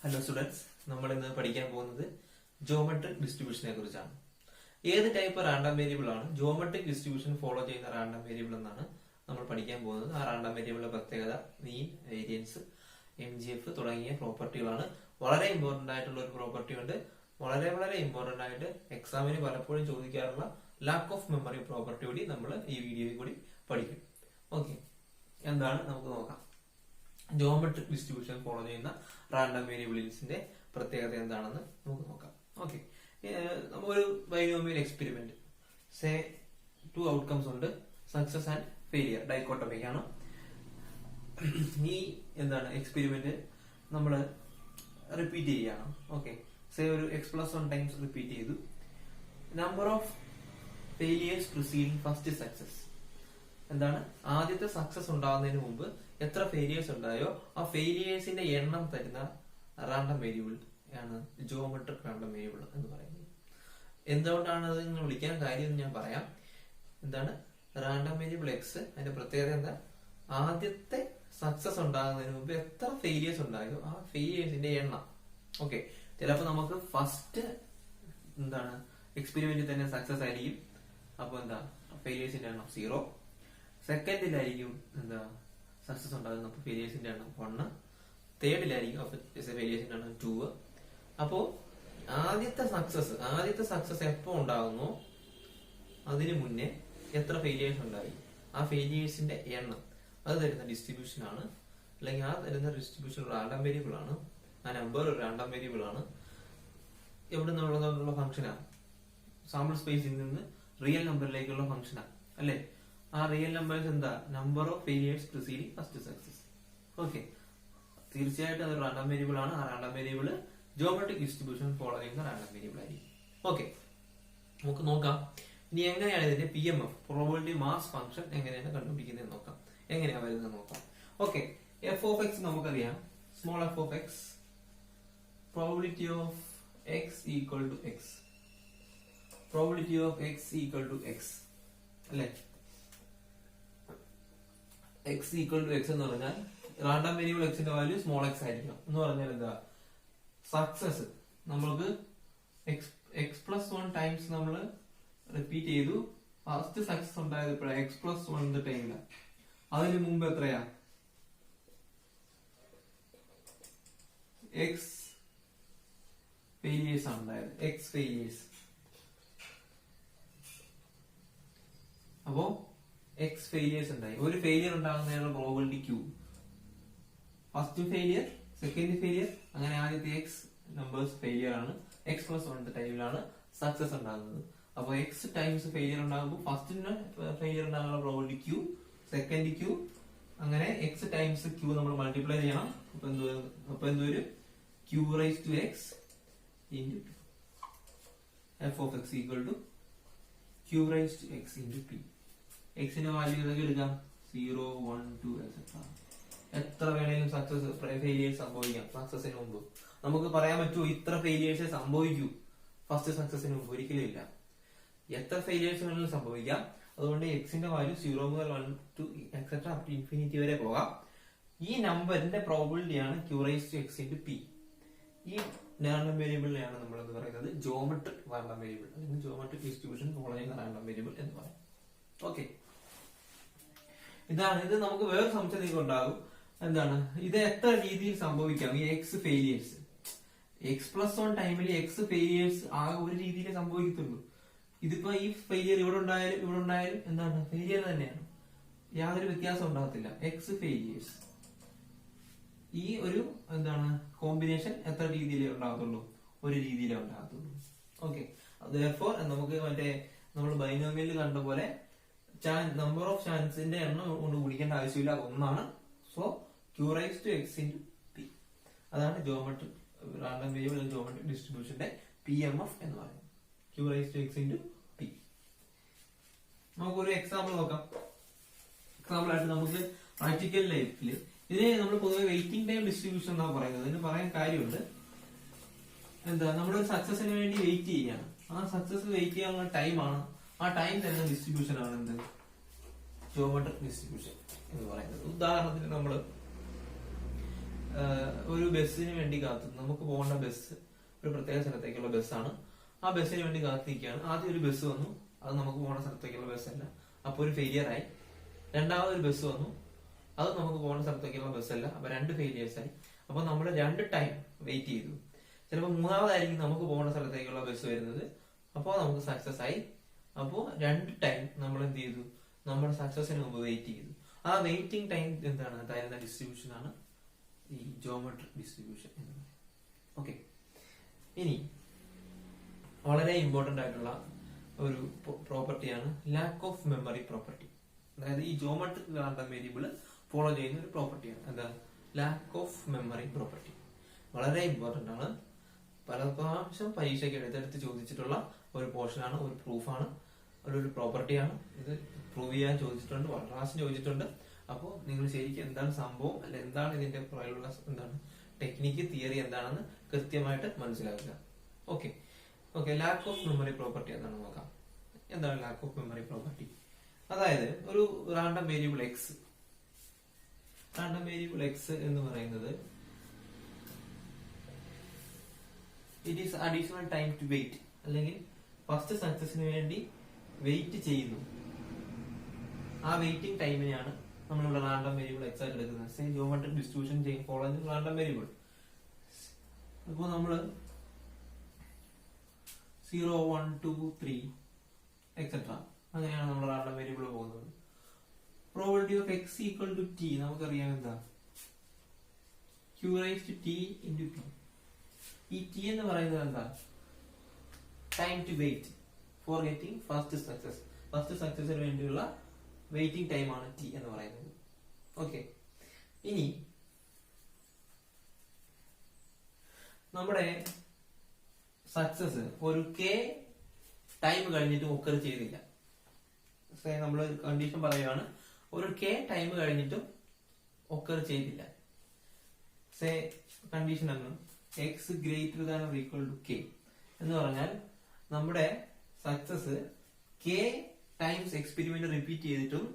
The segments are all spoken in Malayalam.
ഹലോ സ്റ്റുഡൻസ്, നമ്മൾ ഇന്ന് പഠിക്കാൻ പോകുന്നത് ജോമെട്രിക് ഡിസ്ട്രിബ്യൂഷനെ കുറിച്ചാണ്. ഏത് ടൈപ്പ് റാൻഡം വേരിയബിൾ ആണ് ജോമെട്രിക് ഡിസ്ട്രിബ്യൂഷൻ ഫോളോ ചെയ്യുന്ന റാൻഡം വേരിയബിൾ എന്നാണ് നമ്മൾ പഠിക്കാൻ പോകുന്നത്. ആ റാൻഡം വേരിയബിളിന്റെ പ്രത്യേകത, മീൻ, വേരിയൻസ്, MGF തുടങ്ങിയ പ്രോപ്പർട്ടികളാണ്. വളരെ ഇമ്പോർട്ടന്റ് ആയിട്ടുള്ള ഒരു പ്രോപ്പർട്ടി ഉണ്ട്. വളരെ വളരെ ഇമ്പോർട്ടന്റ് ആയിട്ട് എക്സാമിന് പലപ്പോഴും ചോദിക്കാറുള്ള ലാക്ക് ഓഫ് മെമ്മറി പ്രോപ്പർട്ടി കൂടി നമ്മൾ ഈ വീഡിയോയിൽ കൂടി പഠിക്കും. ഓക്കെ, എന്താണ് നമുക്ക് നോക്കാം. ജോമെട്രിക് ഡിസ്ട്രിബ്യൂഷൻ ഫോളോ ചെയ്യുന്ന റാൻഡം വേരിയബിൾസിന്റെ പ്രത്യേകത എന്താണെന്ന് നമുക്ക് നോക്കാം. ഓക്കെ, നമുക്കൊരു ബൈനോമിയൽ എക്സ്പെരിമെന്റ്, സേ 2 ഔട്ട്കംസ് ഉണ്ട്, സക്സസ് ആൻഡ് ഫെയിലിയർ, ഡൈക്കോട്ടമിക് ആണ്. ഈ എക്സ്പെരിമെന്റ് നമ്മൾ റിപ്പീറ്റ് ചെയ്യണം. ഓക്കെ, സേ ഒരു x+1 ടൈംസ് റിപ്പീറ്റ് ചെയ്തു. Number of failures preceding first success, ആദ്യത്തെ സക്സസ് ഉണ്ടാകുന്നതിന് മുമ്പ് എത്ര ഫെയിലിയേഴ്സ് ഉണ്ടായോ ആ ഫെയിലിയേഴ്സിന്റെ എണ്ണം തരുന്ന റാൻഡം വേരിയബിൾ ആണ് ജോമെട്രിക് റാൻഡം വേരിയബിൾ എന്ന് പറയുന്നത്. എന്തുകൊണ്ടാണ് അത് നിങ്ങൾ വിളിക്കാൻ കാര്യം ഞാൻ പറയാം. റാൻഡം വേരിയബിൾ എക്സ്, അതിന്റെ പ്രത്യേകത എന്താ? ആദ്യത്തെ സക്സസ് ഉണ്ടാകുന്നതിന് മുമ്പ് എത്ര ഫെയിലിയേഴ്സ് ഉണ്ടായോ ആ ഫെയിലിയേഴ്സിന്റെ എണ്ണം. ഓക്കെ, ചിലപ്പോ നമുക്ക് ഫസ്റ്റ് എക്സ്പെരിമെന്റിൽ തന്നെ സക്സസ് ആയിരിക്കും. അപ്പൊ ഫെയിലിയേഴ്സിന്റെ എണ്ണം 0. സെക്കൻഡിലായിരിക്കും സക്സസ് ഉണ്ടാകുന്നത്, അപ്പൊ ഫെയിലിയേഴ്സിന്റെ എണ്ണം 1. തേർഡിലായിരിക്കും ഫെയിലിയേഴ്സിന്റെ എണ്ണം 2. അപ്പോ ആദ്യത്തെ സക്സസ് എപ്പോ ഉണ്ടാകുന്നു അതിനു മുന്നേ എത്ര ഫെയിലിയേഴ്സ് ഉണ്ടായി ആ ഫെയിലിയേഴ്സിന്റെ എണ്ണം അത് തരുന്ന ഡിസ്ട്രിബ്യൂഷൻ ആണ്. അല്ലെങ്കിൽ ആ തരുന്ന ഡിസ്ട്രിബ്യൂഷൻ റാൻഡം വേരിയബിൾ ആണ്. ആ നമ്പർ ഒരു റാൻഡം വേരിയബിൾ ആണ്. എവിടെ നിന്നുള്ള ഫംഗ്ഷനാണ്? സാമ്പിൾ സ്പേസിൽ നിന്ന് റിയൽ നമ്പറിലേക്കുള്ള ഫംഗ്ഷനാണ് അല്ലെ. ആ real numbers number of failures preceding first success. Okay, തീർച്ചയായിട്ടും അത് റാൻഡം വേരിയബിൾ ആണ്. ആ random variable geometric distribution follow ചെയ്യുന്ന റാൻഡം വേരിയബിൾ ആയിരിക്കും. ഓക്കെ, നമുക്ക് നോക്കാം ഇനി എങ്ങനെയാണ് ഇതിന്റെ PMF, പ്രോബബിലിറ്റി മാസ് ഫംഗ്ഷൻ എങ്ങനെയാണ് കണ്ടുപിടിക്കുന്നത് നോക്കാം. എങ്ങനെയാ വരുന്നത് നോക്കാം. ഓക്കെ, f(x) നമുക്കറിയാം. Small f(x), probability of x equal to x, probability of x equal to x അല്ലെ. x ഈക്വൽ ടു x എന്ന് പറഞ്ഞാൽ റാൻഡം വേരിയബിൾ എക്സിന്റെ വാല്യൂ സ്മോൾ x ആയിരിക്കണം. എന്ന് പറഞ്ഞാൽ സക്സസ് നമ്മൾക്ക് x+1 ടൈംസ് നമ്മൾ റിപ്പീറ്റ് ചെയ്തു. ഫസ്റ്റ് സക്സസ് ഉണ്ടായത് ഇപ്പോഴാണ് x+1 ടൈമില്. അതിന് മുമ്പ് എത്രയാ? x ഫെയിലിയേഴ്സ് ആണ് ഉണ്ടായത്, x ഫെയിലിയേഴ്സ്. അപ്പോ x ഫെയിലിയേഴ്സ് ഉണ്ടായി. ഒരു ഫെയിലിയർ ഉണ്ടാകുന്നതിനുള്ള probability Q. First failure, second failure, അങ്ങനെ ആദ്യത്തെ x നമ്പേഴ്സ് ഫെയിലിയർ ആണ്. x+1 ടൈമിലാണ് സക്സസ് ഉണ്ടാകുന്നത്. അപ്പൊ x ടൈംസ് ഫെയിലിയർ ഉണ്ടാകുമ്പോൾ ഫസ്റ്റിന് ഫെയിലിയർ ഉണ്ടാകാനുള്ള പ്രോബബിലിറ്റി Q, സെക്കൻഡ് Q, അങ്ങനെ x ടൈംസ് Q നമ്മൾ മൾട്ടിപ്ലൈ ചെയ്യണം. അപ്പൊ എന്തോരും Q⁻x into f(x) equal to Q⁻x into p. എക്സിന്റെ വാല്യൂ ഏതൊക്കെ എടുക്കാം? 0, 1, 2 etc. എത്ര വേണേലും സക്സസ് ഫെയിലിയേഴ്സ് സംഭവിക്കാം. സക്സസിന് മുമ്പ് നമുക്ക് പറയാൻ പറ്റുമോ ഇത്ര ഫെയിലിയേഴ്സ് സംഭവിക്കൂ ഫസ്റ്റ് സക്സസിന് മുമ്പ്? ഒരിക്കലും ഇല്ല. എത്ര ഫെയിലിയേഴ്സ് വേണമെങ്കിലും സംഭവിക്കാം. അതുകൊണ്ട് എക്സിന്റെ വാല്യൂ 0 മുതൽ 1 to etc. up to infinity വരെ പോകാം. ഈ നമ്പറിന്റെ പ്രോബബിലിറ്റി ആണ് Q⁻x into p. ഈ റാൻഡം വേരിയബിളിനെയാണ് നമ്മൾ എന്ന് പറയുന്നത് ജോമെട്രിക് റാൻഡം വേരിയബിൾ, അല്ലെങ്കിൽ ജോമെട്രിക് ഡിസ്ട്രിബ്യൂഷൻ ഫോളോ ചെയ്യുന്ന റാൻഡം വേരിയബിൾ എന്ന് പറയും. ഓക്കെ, ഇത് നമുക്ക് വേറെ സംശയം ഉണ്ടാകും. ഇത് എത്ര രീതിയിൽ സംഭവിക്കാം? ഈ എക്സ് ഫെയിലിയേഴ്സ്, x+1 ടൈമിൽ എക്സ് ഫെയിലിയേഴ്സ് ആകെ ഒരു രീതിയിലേ സംഭവിക്കത്തുള്ളൂ. ഇതിപ്പോ ഈ ഫെയിലിയർ ഇവിടെ ഉണ്ടായാലും ഫെയിലിയർ തന്നെയാണ്, യാതൊരു വ്യത്യാസം ഉണ്ടാകത്തില്ല. എക്സ് ഫെയിലിയേഴ്സ് ഈ ഒരു കോമ്പിനേഷൻ എത്ര രീതിയിലേ ഉണ്ടാകത്തുള്ളൂ? ഒരു രീതിയിലേ ഉണ്ടാകത്തുള്ളൂ. ഓക്കെ, therefore നമുക്ക് നമ്മൾ ബൈനോമിയലിൽ കണ്ട പോലെ നമ്പർ ഓഫ് ചാൻസിന്റെ എണ്ണം കൊണ്ട് ഗുണിക്കേണ്ട ആവശ്യമില്ല, ഒന്നാണ്. സോ Q⁻x into p, അതാണ് ജോമെട്രിക് റാൻഡം വേരിയബിൾ ജോമെട്രിക് ഡിസ്ട്രിബ്യൂഷന്റെ PMF എന്ന് പറയുന്നത്. Q⁻x into p. നമുക്കൊരു എക്സാമ്പിൾ നോക്കാം. എക്സാമ്പിൾ ആയിട്ട് നമുക്ക് പ്രാക്ടിക്കൽ ലൈഫിൽ ഇതിനെ നമ്മൾ പൊതുവെ വെയിറ്റിംഗ് ടൈം ഡിസ്ട്രിബ്യൂഷൻ എന്നാണ് പറയുന്നത്. ഇതിന് പറയാൻ കാര്യമുണ്ട്. നമ്മളൊരു സക്സസിന് വേണ്ടി വെയിറ്റ് ചെയ്യാണ്. ആ സക്സസ് വെയിറ്റ് ചെയ്യാനുള്ള ടൈമാണ്, ആ ടൈം തരുന്ന ഡിസ്ട്രിബ്യൂഷൻ ആണ് ജോമെട്രിക് ഡിസ്ട്രിബ്യൂഷൻ എന്ന് പറയുന്നത്. ഉദാഹരണത്തിന് നമ്മൾ ഒരു ബസ്സിന് വേണ്ടി കാത്തു, നമുക്ക് പോകേണ്ട ബസ് ഒരു പ്രത്യേക സ്ഥലത്തേക്കുള്ള ബസ്സാണ്. ആ ബസ്സിന് വേണ്ടി കാത്തു നിൽക്കുകയാണ്. ആദ്യം ഒരു ബസ് വന്നു, അത് നമുക്ക് പോകുന്ന സ്ഥലത്തേക്കുള്ള ബസ്സല്ല, അപ്പൊ ഒരു ഫെയിലിയർ ആയി. രണ്ടാമതൊരു ബസ് വന്നു, അത് നമുക്ക് പോകുന്ന സ്ഥലത്തേക്കുള്ള ബസ്സല്ല, അപ്പൊ 2 ഫെയിലിയേഴ്സ് ആയി. അപ്പൊ നമ്മൾ 2 ടൈം വെയിറ്റ് ചെയ്തു. ചിലപ്പോൾ മൂന്നാമതായിരിക്കും നമുക്ക് പോകുന്ന സ്ഥലത്തേക്കുള്ള ബസ് വരുന്നത്, അപ്പോൾ നമുക്ക് സക്സസ് ആയി. അപ്പോൾ 2 ടൈം നമ്മൾ എന്ത് ചെയ്തു, നമ്മുടെ സക്സസിന് മുമ്പ് വെയിറ്റ് ചെയ്തു. ആ വെയിറ്റിംഗ് ടൈം എന്താണ്, തരുന്ന ഡിസ്ട്രിബ്യൂഷൻ ആണ് ഈ ജോമെട്രിക് ഡിസ്ട്രിബ്യൂഷൻ എന്ന് പറയുന്നത്. ഓക്കെ, ഇനി വളരെ ഇമ്പോർട്ടന്റ് ആയിട്ടുള്ള ഒരു പ്രോപ്പർട്ടിയാണ് ലാക്ക് ഓഫ് മെമ്മറി പ്രോപ്പർട്ടി. അതായത് ഈ ജോമെട്രിക് റാൻഡം വേരിയബിൾ ഫോളോ ചെയ്യുന്ന ഒരു പ്രോപ്പർട്ടിയാണ്. എന്താ, ലാക്ക് ഓഫ് മെമ്മറി പ്രോപ്പർട്ടി. വളരെ ഇമ്പോർട്ടന്റ് ആണ്. പല പ്രാവശ്യം പരീക്ഷയ്ക്ക് എടുത്തെടുത്ത് ചോദിച്ചിട്ടുള്ള ഒരു പോർഷനാണ്, ഒരു പ്രൂഫാണ്, ഒരു പ്രോപ്പർട്ടിയാണ്. ഇത് പ്രൂവ് ചെയ്യാൻ ചോദിച്ചിട്ടുണ്ട്, വളരെ പ്രാവശ്യം ചോദിച്ചിട്ടുണ്ട്. അപ്പോൾ നിങ്ങൾ ശരിക്കും എന്താണ് സംഭവം, അല്ലെ എന്താണ് ഇതിന്റെ പുറകിലുള്ള എന്താണ് ടെക്നിക്ക്, തിയറി എന്താണെന്ന് കൃത്യമായിട്ട് മനസ്സിലാക്കുക. Okay okay lack of memory property എന്താണെന്ന് നോക്കാം. എന്താണ് ലാക്ക് ഓഫ് മെമ്മറി പ്രോപ്പർട്ടി? അതായത് ഒരു random variable x, random variable x എന്ന് പറയുന്നത് it is additional time to wait, അല്ലെങ്കിൽ ഫസ്റ്റ് സക്സസിന് വേണ്ടി വെയിറ്റ് ചെയ്യുന്നു. ആ വെയിറ്റിംഗ് ടൈമിനെയാണ് നമ്മളിവിടെ റാൻഡം വേരിയബിൾ എക്സ് ആയിട്ട് എടുക്കുന്നത്. സെയിം ജോമെട്രിക് ഡിസ്ട്രിബ്യൂഷൻ ഫോളോ ചെയ്യുന്ന റാൻഡം വേരിയബിൾ. അപ്പോൾ നമ്മള് 0, 1, 2, 3 എക്സെട്ര അങ്ങനെയാണ് നമ്മൾ റാൻഡം വേരിയബിൾ പോകുന്നത്. Probability of x equal to t നമുക്കറിയാം, എന്താ, q raised to t into p. ഈ ടി എന്ന് പറയുന്നത് എന്താ, time to wait for getting first success. First സക്സസിന് വേണ്ടിയുള്ള വെയിറ്റിംഗ് ടൈം ആണ് ടി എന്ന് പറയുന്നത്. ഓക്കെ, ഇനി നമ്മുടെ സക്സസ് ഒരു കെ ടൈം കഴിഞ്ഞിട്ട് ഒക്കർ ചെയ്തില്ല. നമ്മൾ കണ്ടീഷൻ പറയുകയാണ്, ഒരു കെ ടൈം കഴിഞ്ഞിട്ടും ഒക്കർ ചെയ്തില്ല. സേ കണ്ടീഷൻ ആണ് x greater than or equal to k എന്ന് പറഞ്ഞാൽ നമ്മുടെ success k times experiment repeat ചെയ്തിട്ടും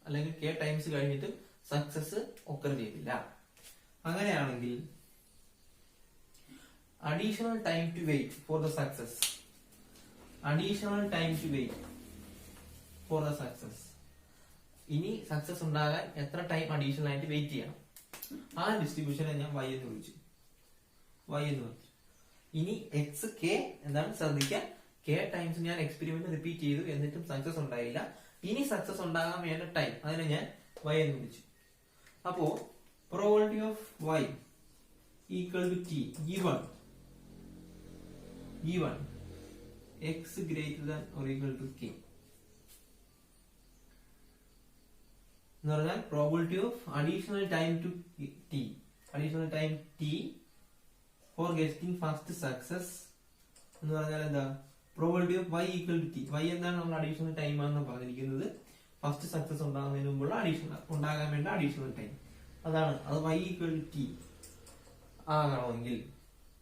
അല്ലെങ്കിൽ കെ ടൈംസ് കഴിഞ്ഞിട്ടും സക്സസ് ഒക്കർ ചെയ്തില്ല. അങ്ങനെയാണെങ്കിൽ additional time to wait for the success, additional time to wait for the success, ഇനി സക്സസ് ഉണ്ടാകാൻ എത്ര ടൈം അഡീഷണൽ ആയിട്ട് വെയിറ്റ് ചെയ്യണം, ആ ഡിസ്ട്രിബ്യൂഷനെ ഞാൻ y എന്ന് വിളിച്ചു, y എന്ന് വിളിച്ചു. ഇനി എക്സ് കെ എന്താണ് ശ്രദ്ധിക്കാൻ, കെ ടൈംസ് ഞാൻ എക്സ്പെരിമെന്റ് റിപ്പീറ്റ് ചെയ്തു എന്നിട്ടും സക്സസ് ഉണ്ടായില്ല. ഇനി സക്സസ് ഉണ്ടാകാൻ വേണ്ട ടൈം അതിനെ ഞാൻ y എന്ന് വിളിച്ചു. അപ്പോ probability of y equal to t given x greater than or equal to k എന്ന് പറഞ്ഞാൽ probability of additional time to t, additional time t for getting first success എന്ന് പറഞ്ഞാൽ എന്താ, probability of y equal to t. y എന്താണ് നമ്മൾ അഡീഷണൽ ടൈം ആണെന്ന് പറഞ്ഞിരിക്കുന്നത്, ഫസ്റ്റ് സക്സസ് ഉണ്ടാകുന്നതിന് മുമ്പുള്ള ഉണ്ടാകാൻ വേണ്ട അഡീഷണൽ ടൈം അതാണ്. അത് y ഈക്വൽ ടു t ആകണമെങ്കിൽ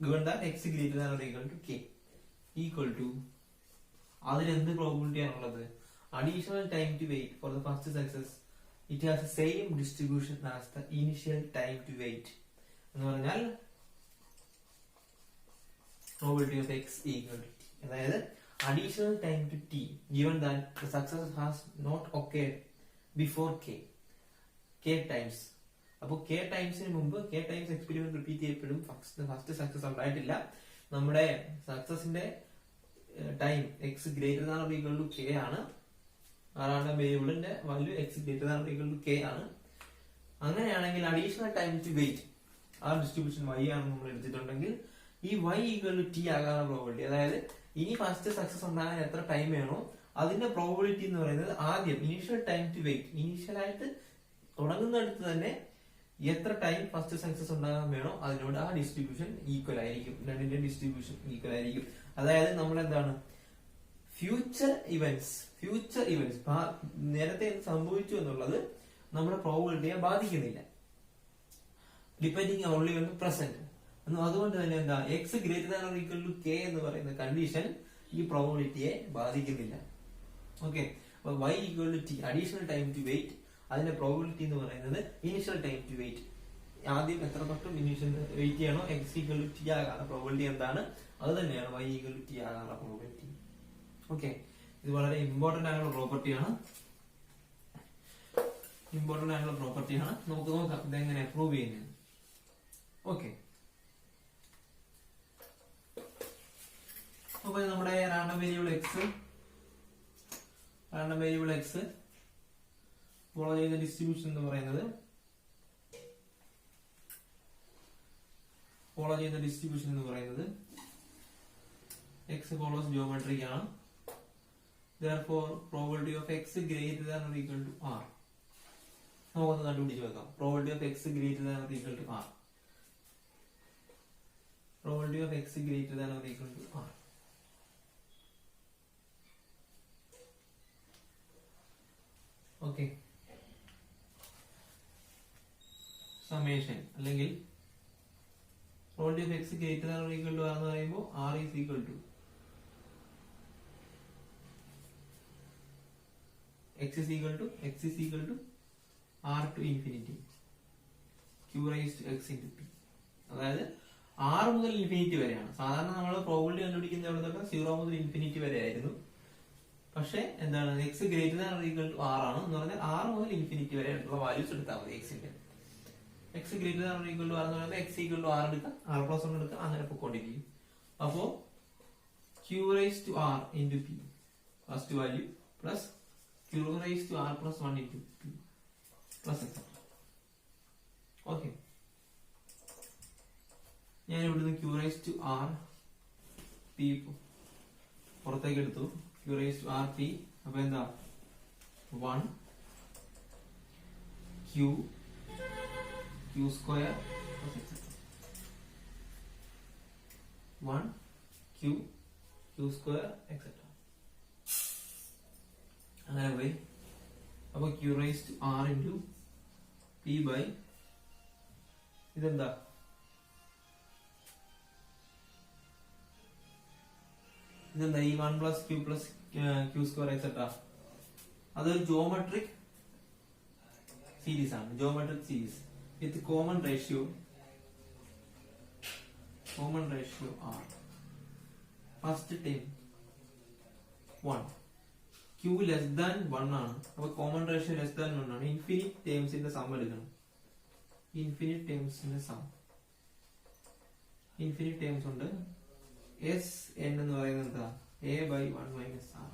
given that x greater than or equal to k equal to, അതിൽ എന്ത് പ്രോബിലിറ്റി ആണുള്ളത്, additional time to wait for the first success it has same distribution as the initial time to wait എന്ന് പറഞ്ഞാൽ probability of x equal to t. അതായത് additional time to t given that the success has not occurred before k times. അപ്പോൾ k ടൈംസിന് മുമ്പ് k ടൈംസ് എക്സ്പെരിമെന്റ് റിപ്പീറ്റ് ചെയ്യപ്പെടും ഫസ്റ്റ് സക്സസ് ഉണ്ടായിട്ടില്ല. നമ്മുടെ സക്സസിന്റെ time x greater than or equal to k ആണ്. റാൻഡം വേരിയബിളിന്റെ value x greater than or equal to k ആണ്. അങ്ങനെയാണെങ്കിൽ അഡീഷണൽ ടൈം ടു വെയിറ്റ് ആ ഡിസ്ട്രിബ്യൂഷൻ y ആണ് നമ്മൾ എടുത്തിട്ടുണ്ടെങ്കിൽ ഈ y ഈക്വൽ ടു ടി ആകാനുള്ള പ്രോബിലിറ്റി, അതായത് ഇനി ഫസ്റ്റ് സക്സസ് ഉണ്ടാകാൻ എത്ര ടൈം വേണോ അതിന്റെ പ്രോബിലിറ്റി എന്ന് പറയുന്നത് ആദ്യം ഇനീഷ്യൽ ടൈം ടു വെയിറ്റ്, ഇനീഷ്യലായിട്ട് തുടങ്ങുന്നിടത്ത് തന്നെ എത്ര ടൈം ഫസ്റ്റ് സക്സസ് ഉണ്ടാകാൻ വേണോ അതിനോട് ആ ഡിസ്ട്രിബ്യൂഷൻ ഈക്വൽ ആയിരിക്കും, രണ്ടിന്റെ ഡിസ്ട്രിബ്യൂഷൻ ഈക്വൽ ആയിരിക്കും. അതായത് നമ്മൾ എന്താണ്, ഫ്യൂച്ചർ ഇവന്റ്സ് നേരത്തെ എന്ത് സംഭവിച്ചു എന്നുള്ളത് നമ്മുടെ പ്രോബിലിറ്റിയെ ബാധിക്കുന്നില്ല, ഡിപ്പെൻഡിങ് ഓൺലി ഓൺ പ്രസന്റ്. അതുകൊണ്ട് തന്നെ എന്താ, x greater than or equal to k എന്ന് പറയുന്ന കണ്ടീഷൻ ഈ പ്രോബിലിറ്റിയെ ബാധിക്കുന്നില്ല. ഓക്കെ, അപ്പൊ y equal to t additional time to wait, അതിന്റെ പ്രോബിലിറ്റി എന്ന് പറയുന്നത് ഇനിഷ്യൽ ടൈം ടു വെയിറ്റ് ആദ്യം എത്ര തൊട്ടും ഇനീഷ്യൽ വെയിറ്റ് ചെയ്യണോ എക്സ് ഈക്വൽ ടു ടി ആകാനുള്ള പ്രോബിലിറ്റി എന്താണ്, അത് തന്നെയാണ് വൈ ഈക്വൽ ടു ടി ആകാനുള്ള പ്രോബിലിറ്റി. ഓക്കെ, ഇത് വളരെ ഇമ്പോർട്ടന്റ് ആയിട്ടുള്ള പ്രോപ്പർട്ടിയാണ്. നമുക്ക് നോക്കാം ഇതെങ്ങനെ പ്രൂവ് ചെയ്യുന്നത്. ഓക്കെ, അപ്പൊ നമ്മുടെ റാൻഡം വേരിയബിൾ എക്സ് ഫോളോ ചെയ്യുന്ന ഡിസ്ട്രിബ്യൂഷൻ എന്ന് പറയുന്നത് എക്സ് ഫോളോസ് ജിയോമെട്രിക് ആണ്. Therefore, probability of x greater than or equal to r. നമുക്കൊന്ന് കണ്ടുപിടിച്ച് വെക്കാം. Probability of x greater than or equal to r. Probability of x greater than or equal to r. Okay. Summation അല്ലെങ്കിൽ probability of x greater than or equal to r എന്ന് പറയുമ്പോൾ r is equal to x is equal to r to infinity q raised to x into p. അതായത് r മുതൽ ഇൻഫിനിറ്റി വരെയാണ്. സാധാരണ നമ്മൾ പ്രോബിലിറ്റി കണ്ടുപിടിക്കുന്ന എവിടെന്നൊക്കെ 0 മുതൽ ഇൻഫിനിറ്റി വരെ ആയിരുന്നു. പക്ഷെ എന്താണ് x greater than or equal to r ആണ് എന്ന് പറഞ്ഞാൽ r മുതൽ ഇൻഫിനിറ്റി വരെ ഉള്ള വാല്യൂസ് എടുത്താൽ മതി x-ന്റെ. x greater than or equal to r എന്ന് പറയുമ്പോൾ x ഈക്വൽ ടു r എടുക്കാം, r പ്ലസ് 1 എടുക്കാം, അങ്ങനെ പൊക്കോണ്ടിരിക്കും. അപ്പോ q raised to r into p first value plus q raised to r plus 1 into p plus etc. Okay, ഞാൻ ഇവിടുന്ന് q raised to r p പുറത്തേക്ക് എടുത്തു. q raised to r p അപ്പൊ എന്താ 1 q square plus etc. 1 q square etc. അങ്ങനെ പോയി. അപ്പൊ q raised to r into p by ഇതെന്താ ഈ 1 plus q plus q square etc. അതൊരു ജോമെട്രിക് സീരീസ് ആണ്. ജോമെട്രിക് സീരീസ് വിത്ത് common ratio r. First time 1 q less than 1 ആണ്. അപ്പൊ കോമൺ റേഷ്യോ ലെസ് ദാൻ 1 ആണ്. ഇൻഫിനിറ്റ് ടേംസിന്റെ സം എടുക്കണം. ഇൻഫിനിറ്റ് ടേംസ് ഉണ്ട്. s n എന്ന് പറയുന്നത് എന്താ a by 1 minus r.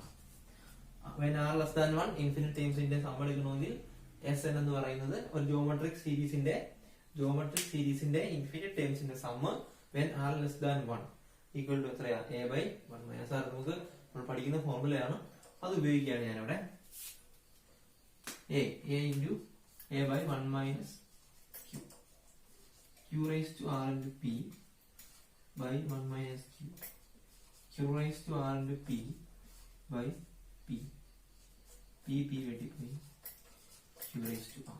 when r less than 1 infinite ടേംസിന്റെ സം എടുക്കണമെങ്കിൽ s n എന്ന് പറയുന്നത് ഒരു ജോമെട്രിക് സീരീസിന്റെ ഇൻഫിനിറ്റ് ടേംസിന്റെ sum when r less than 1 equal to എത്രയാ a by 1 minus r. നമുക്ക് നമ്മൾ പഠിക്കുന്ന ഫോർമുലയാണ്, അത് ഉപയോഗിക്കുകയാണ് ഞാനിവിടെ. a into a by 1 minus q raised to r into p by 1 minus q raised to r into p by p വെട്ടിപ്പോയി q raised to r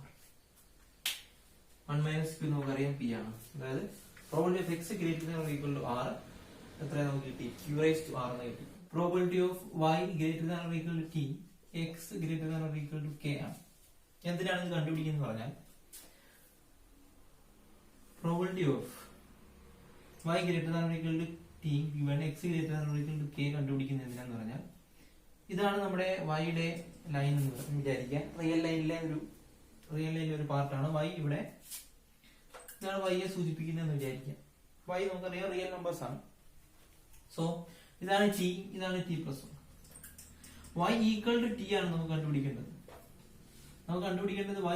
1 minus q നമുക്കറിയാം p ആണ്. അതായത് probability of x greater than or equal to r എത്രയാണ് നമുക്ക് കിട്ടി, q raised to r എന്ന് കിട്ടി. probability of y greater than or equal to t, x greater than or equal to k ആണ്. എന്തിനാണ് ഇത് കണ്ടുപിടിക്കുന്നത് പറഞ്ഞാൽ probability of y greater than or equal to t given x greater than or equal to k കണ്ടുപിടിക്കുന്നത് എന്തിനാന്ന് പറഞ്ഞാൽ ഇതാണ് നമ്മുടെ y യുടെ ലൈൻ എന്ന് വിചാരിക്കുക. റിയൽ ലൈനിലെ ഒരു പാർട്ടാണ് y. ഇവിടെ ഇതാണ് y യെ സൂചിപ്പിക്കുന്നതെന്ന് വിചാരിക്കുക. y നമുക്കറിയാം റിയൽ നമ്പേഴ്സ് ആണ്. സോ ഇതാണ് t, ഇതാണ് t plus 1. y equal to t ആണ് നമുക്ക് കണ്ടുപിടിക്കേണ്ടത്.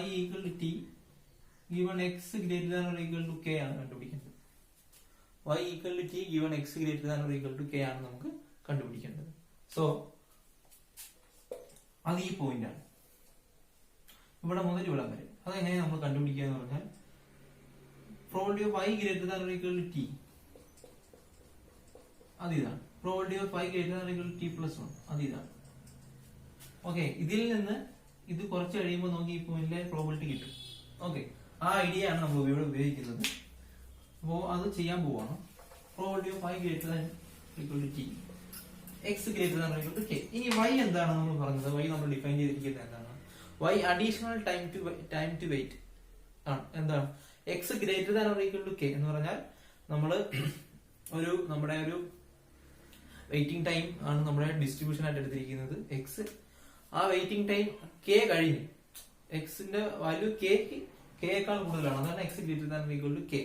y equal to t given x greater than or equal to k ആണ് കണ്ടുപിടിക്കേണ്ടത്. y equal to t given x greater than or equal to k ആണ് നമുക്ക് കണ്ടുപിടിക്കേണ്ടത്. സോ അത് ഈ പോയിന്റ് ആണ്, ഇവിടെ മുതൽ ഇവിടെ വരെ. അതെങ്ങനെ നമ്മൾ കണ്ടുപിടിക്കുക എന്ന് പറഞ്ഞാൽ probability of y greater than or equal to t അത് ഇതാണ്. probability of y greater than or equal to t plus 1 അത് ഇതാണ്. ഓക്കെ, ഇതിൽ നിന്ന് ഇത് കുറച്ച് കഴിയുമ്പോൾ നമുക്ക് ഈ പോയിന്റിലെ പ്രോബിലിറ്റി കിട്ടും. ഓക്കെ, ആ ഐഡിയ ആണ് നമ്മൾ ഇവിടെ ഉപയോഗിക്കുന്നത്. അപ്പോൾ അത് ചെയ്യാൻ പോവാണ്. probability of y greater than or equal to t, x greater than or equal to k. ഇനി y എന്താണ് നമ്മൾ പറഞ്ഞത്? y നമ്മൾ ഡിഫൈൻ ചെയ്തിരിക്കുന്നത് എന്താണ്? y additional time to wait ആണ്. എന്താണ് x greater than or equal to k എന്ന് പറഞ്ഞാൽ നമ്മള് നമ്മുടെ ഒരു വെയിറ്റിംഗ് ടൈം ആണ് നമ്മുടെ ഡിസ്ട്രിബ്യൂഷൻ ആയിട്ട് എടുത്തിരിക്കുന്നത് എക്സ്. ആ വെയിറ്റിംഗ് ടൈം കെ കഴിഞ്ഞു, എക്സിന്റെ വാല്യൂ കെയേക്കാൾ കൂടുതലാണ്, അതാണ് x greater than equal to k.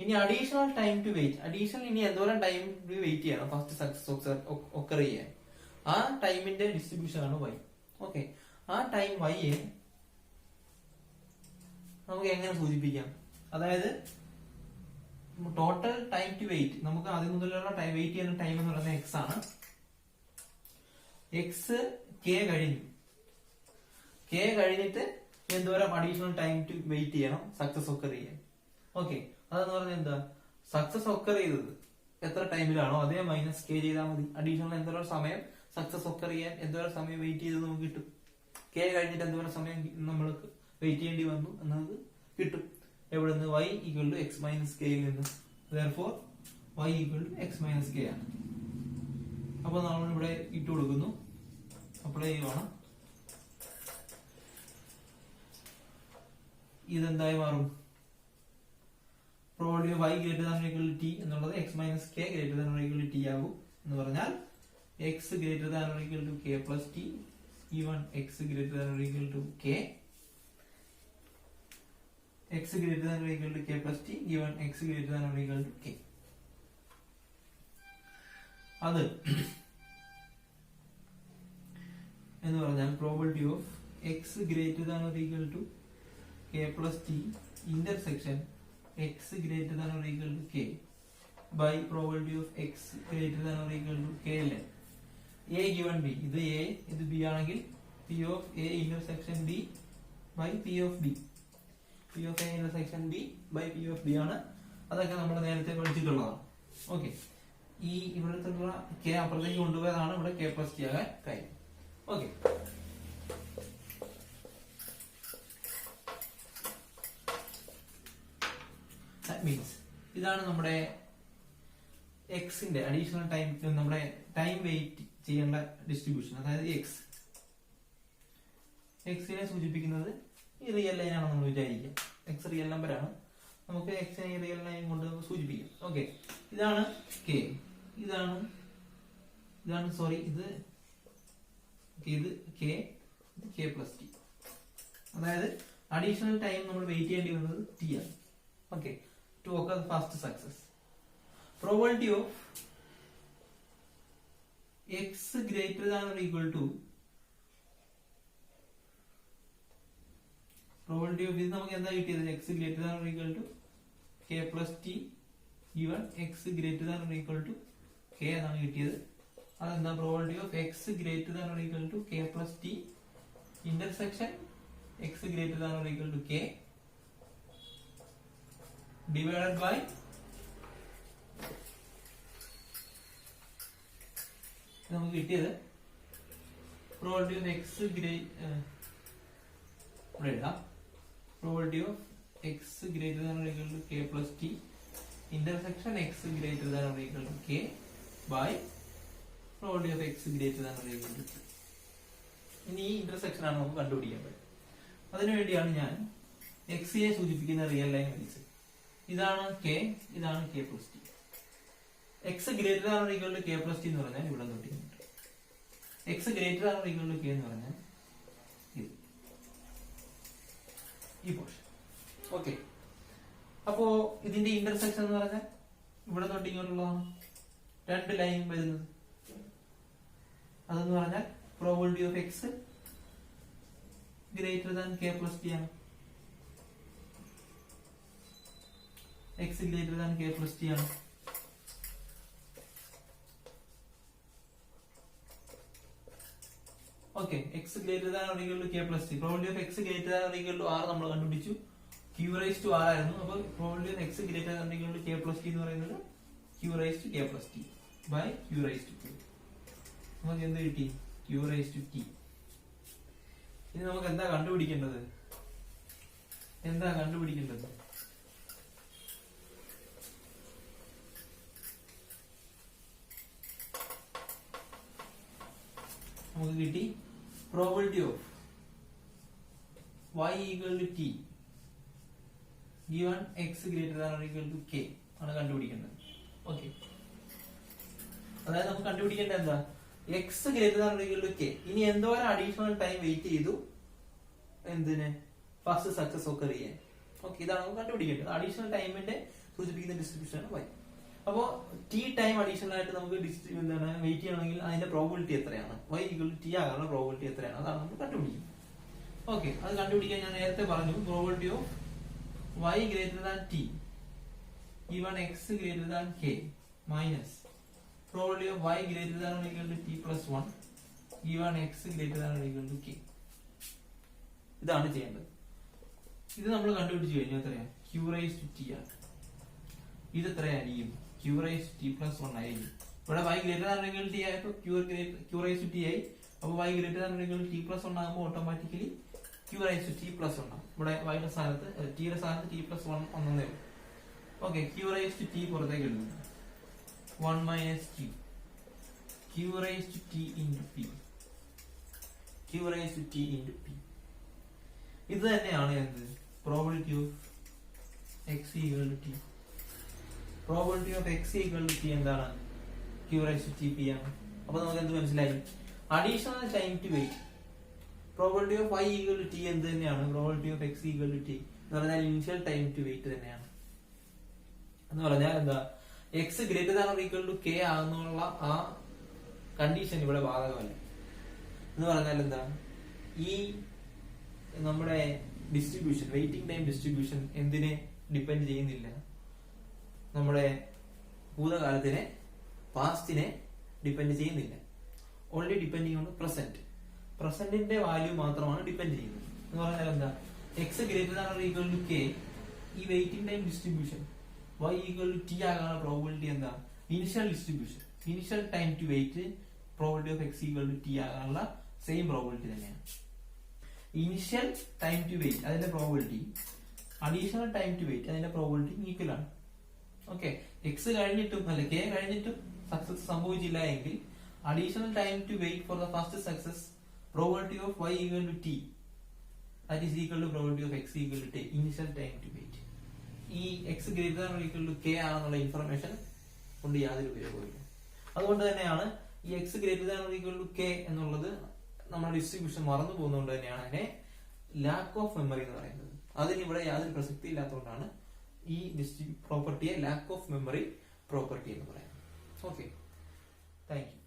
ഇനി additional time to wait, additional ഇനി എന്തോരം ടൈം വെയിറ്റ് ചെയ്യണം ഫസ്റ്റ് സക്സസ് ഒക്കർ ചെയ്യാൻ, ആ ടൈമിന്റെ ഡിസ്ട്രിബ്യൂഷൻ ആണ് വൈ. ഓക്കെ, ആ ടൈം വൈയെ നമുക്ക് എങ്ങനെ സൂചിപ്പിക്കാം? അതായത് ടോട്ടൽ ടൈം ടു വെയിറ്റ്, നമുക്ക് ആദ്യം മുതലുള്ള വെയിറ്റ് ചെയ്യുന്ന ടൈം എന്ന് പറയുന്നത് എക്സ് ആണ്. എക്സ് കെ കഴിഞ്ഞിട്ട് എന്തോരം അഡീഷണൽ ടൈം ടു വെയിറ്റ് ചെയ്യണം സക്സസ് ഒക്കർ ചെയ്യാൻ. ഓക്കെ, അതെന്ന് പറഞ്ഞാൽ എന്താ, സക്സസ് ഒക്കർ ചെയ്തത് എത്ര ടൈമിലാണോ അതേ മൈനസ് കെ ചെയ്താൽ മതി. അഡീഷണൽ എന്തോരം സമയം സക്സസ് ഒക്കർ ചെയ്യാൻ എന്തോരം സമയം വെയിറ്റ് ചെയ്ത് നമുക്ക് കിട്ടും. കെ കഴിഞ്ഞിട്ട് എന്തോരം സമയം നമ്മൾക്ക് വെയിറ്റ് ചെയ്യേണ്ടി വന്നു എന്നത് കിട്ടും. എവിടെ നിന്ന്? y equal to x minus കെയിൽ നിന്ന്. therefore y equal to x minus k ആണ്. അപ്പൊ നമ്മൾ ഇവിടെ ഇട്ട് കൊടുക്കുന്നു, അപ്ലൈ ചെയ്യുവാണ്. ഇതെന്തായി മാറും? Probability of y greater than equal to t എന്നുള്ളത് x minus k greater than equal to t ആകും. എന്ന് പറഞ്ഞാൽ x greater than equal to k plus t, even x greater than equal to k, x greater than or equal to k plus t given x greater than or equal to k. അത് എന്ന് പറഞ്ഞാൽ probability of x greater than or equal to k plus t intersection x greater than or equal to k by probability of x greater than or equal to k ln a given b. ഇത് a, ഇത് b ആണെങ്കിൽ p of a intersection b by p of b. P of A intersection B by P of B ആണ്. അതൊക്കെ നമ്മൾ നേരത്തെ പഠിച്ചിട്ടുള്ളതാണ്. ഓക്കെ, ഈ ഇവിടുത്തെ കെ അപ്പുറത്തേക്ക് കൊണ്ടുപോയതാണ് ഇവിടെ കെ പ്ലസ് ടി ആകാൻ കാര്യം. ഓക്കെ, ദാറ്റ് മീൻസ് ഇതാണ് നമ്മുടെ എക്സിന്റെ അഡീഷണൽ ടൈം, നമ്മുടെ ടൈം വെയിറ്റ് ചെയ്യേണ്ട ഡിസ്ട്രിബ്യൂഷൻ. അതായത് എക്സിനെ സൂചിപ്പിക്കുന്നത് ഈ റിയൽ ലൈൻ ആണെന്ന് നമ്മൾ വിചാരിക്കുക. എക്സ് റിയൽ നമ്പർ ആണ്, നമുക്ക് എക്സിനെ ഈ റിയൽ ലൈൻ കൊണ്ട് സൂചിപ്പിക്കാം. ഓക്കെ, ഇതാണ് കെ, ഇതാണ് സോറി ഇത് കെ, ഇത് കെ പ്ലസ് ടി. അതായത് അഡീഷണൽ ടൈം നമ്മൾ വെയിറ്റ് ചെയ്യേണ്ടി വന്നത് ടി ആണ്. Okay, to occur first success. Probability of x greater than or equal to, probability of ഇത് നമുക്ക് എന്താ കിട്ടിയത്? X greater than or equal to k plus t even x greater than or equal to k എന്നാണ് കിട്ടിയത്. അതെന്താ? Probability of x greater than or equal to k plus t intersection x greater than or equal to k divided by നമുക്ക് കിട്ടിയത് probability of x probability of x greater than or equal to k plus t intersection x greater than or equal to k by probability of x greater than or equal to k. ഇനി ഈ ഇന്റർസെക്ഷൻ ആണ് നമുക്ക് കണ്ടുപിടിക്കേണ്ടത്. അതിനുവേണ്ടിയാണ് ഞാൻ എക്സിനെ സൂചിപ്പിക്കുന്ന റിയൽ ലൈൻ വരച്ചത്. ഇതാണ് കെ, ഇതാണ് k plus t. X greater than or equal to k plus t എന്ന് പറഞ്ഞാൽ ഇവിടെ നോട്ടിട്ടുണ്ട്. X greater than or equal to k എന്ന് പറഞ്ഞാൽ ഈ പോർഷൻ. ഓക്കെ, അപ്പോ ഇതിന്റെ ഇന്റർസെക്ഷൻ എന്ന് പറഞ്ഞാൽ ഇവിടെ തൊട്ട് ഇങ്ങോട്ടുള്ളതാണ്, രണ്ട് ലൈൻ വരുന്നത്. അതെന്ന് പറഞ്ഞാൽ probability of x greater than k plus t ആണ്. X greater than k plus t ആണ്. Okay, x greater than or equal to k plus t. Probability of x greater than or equal to r നമ്മൾ കണ്ടുപിടിച്ചു. ക്യൂ റൈസ് ടു ആർ ആയിരുന്നു. അപ്പോൾ probability of x greater than or equal to k plus t എന്ന് പറയുന്നത് q raise to k plus t by q raise to T. നമുക്ക് എന്ത് കിട്ടി? Q raise to t. ഇനി നമുക്ക് എന്താ കണ്ടുപിടിക്കേണ്ടത്? നമുക്ക് കിട്ടി probability of y equal to t given x greater than or equal to k ആണ് കണ്ടുപിടിക്കേണ്ടത്. ഓക്കെ, അതായത് നമുക്ക് കണ്ടുപിടിക്കേണ്ടത് എന്താ, x greater than equal to k. ഇനി എന്തോരം അഡീഷണൽ ടൈം വെയിറ്റ് ചെയ്തു എന്തിന്, ഫസ്റ്റ് സക്സസ് ഒക്കെ ചെയ്യാൻ. ഓക്കെ, ഇതാണ് നമുക്ക് കണ്ടുപിടിക്കേണ്ടത്. അഡീഷണൽ ടൈമിന്റെ സൂചിപ്പിക്കുന്ന ഡിസ്ട്രിബ്യൂഷൻ ആണ് y. അപ്പോ ടി ടൈം അഡീഷണൽ ആയിട്ട് നമുക്ക് എന്താണ് വെയിറ്റ് ചെയ്യണമെങ്കിൽ അതിന്റെ പ്രോബിലിറ്റി എത്രയാണ്, y ഈക്വൽ ടു ടി ആകാനുള്ള പ്രോബിലിറ്റി എത്രയാണ്, അതാണ് നമ്മൾ കണ്ടുപിടിക്കുന്നത്. ഓക്കെ, അത് കണ്ടുപിടിക്കാൻ ഞാൻ നേരത്തെ പറഞ്ഞു, probability of y greater than T given x greater than k minus probability of y greater than or equal to t plus 1 given x greater than or equal to k. ഇതാണ് ചെയ്യേണ്ടത്. ഇത് നമ്മൾ കണ്ടുപിടിച്ചു കഴിഞ്ഞു. എത്രയാണ്, q raised to t ആണ്. ഇത് എത്രയായിരിക്കും, q raised to t plus 1 ആയിരിക്കും. ഇവിടെ y greater than or equal to t ആയപ്പോൾ q raised to t ആയി. അപ്പോൾ y greater than or equal to t plus 1 ആകുമ്പോൾ automatically q raised to t plus 1 ആകും. ഇവിടെ y യുടെ സ്ഥാനത്ത് t യുടെ സ്ഥാനത്ത് t plus 1 ഒന്നേ ഉള്ളൂ. Okay, q raised to t പുറത്തേക്ക് എഴുതുന്നു, 1 minus q raised to t into p, q raised to t into p. ഇത് തന്നെയാണ് എന്ത്, probability of x equal to t. Probability of x equal to t എന്താണ്, q raised to t p ആണ്. അപ്പൊ നമുക്ക് എന്ത് മനസ്സിലായി, additional time to wait. Probability of y equal to t എന്ത് തന്നെയാണ്, probability of x equal to t എന്ന് പറഞ്ഞാൽ ഇനിഷ്യൽ ടൈം ടു വെയിറ്റ് തന്നെയാണ്. എന്ന് പറഞ്ഞാൽ എന്താ, x greater than or equal to k ആകുന്നുള്ള ആ കണ്ടീഷൻ ഇവിടെ ബാധകമല്ല. എന്ന് പറഞ്ഞാൽ എന്താ, ഈ നമ്മുടെ ഡിസ്ട്രിബ്യൂഷൻ, വെയിറ്റിംഗ് ടൈം ഡിസ്ട്രിബ്യൂഷൻ എന്തിനെ ഡിപ്പെൻഡ് ചെയ്യുന്നില്ല, നമ്മുടെ ഭൂതകാലത്തിനെ പാസ്റ്റിനെ ഡിപ്പെൻഡ് ചെയ്യുന്നില്ല. Only depending on present. പ്രസന്റിന്റെ വാല്യൂ മാത്രമാണ് ഡിപ്പെൻഡ് ചെയ്യുന്നത്. എന്ന് പറഞ്ഞാൽ എന്താ, x greater than or equal to k, ഈ waiting time distribution y equal to t ആകാനുള്ള പ്രോബിലിറ്റി എന്താ, initial distribution, initial time to wait probability of x equal to t ആകാനുള്ള സെയിം പ്രോബിലിറ്റി തന്നെയാണ്. ഇനിഷ്യൽ ടൈം ടു വെയിറ്റ് അതിന്റെ probability, additional time to wait അതിന്റെ പ്രോബിലിറ്റി ഈക്വൽ ആണ്. ഓക്കെ, എക്സ് കഴിഞ്ഞിട്ടും അല്ലെ കെ കഴിഞ്ഞിട്ടും സക്സസ് സംഭവിച്ചില്ല എങ്കിൽ additional time to wait for the first success probability of y equal to t that is equal to probability of x equal to t, initial time to wait. ഈ x greater than or equal to k ആണെന്നുള്ള ഇൻഫർമേഷൻ കൊണ്ട് യാതൊരു ഉപയോഗമില്ല. അതുകൊണ്ട് തന്നെയാണ് ഈ x greater than or equal to k എന്നുള്ളത് നമ്മുടെ ഡിസ്ട്രിബ്യൂഷൻ മറന്നു പോകുന്നതുകൊണ്ട് തന്നെയാണ് അതിനെ ലാക്ക് ഓഫ് മെമ്മറി എന്ന് പറയുന്നത്. അതിന് ഇവിടെ യാതൊരു പ്രസക്തി ഇല്ലാത്തതുകൊണ്ടാണ് ഈ പ്രോപ്പർട്ടിയെ ലാക്ക് ഓഫ് മെമ്മറി പ്രോപ്പർട്ടി എന്ന് പറയുന്നത്. Okay, thank you.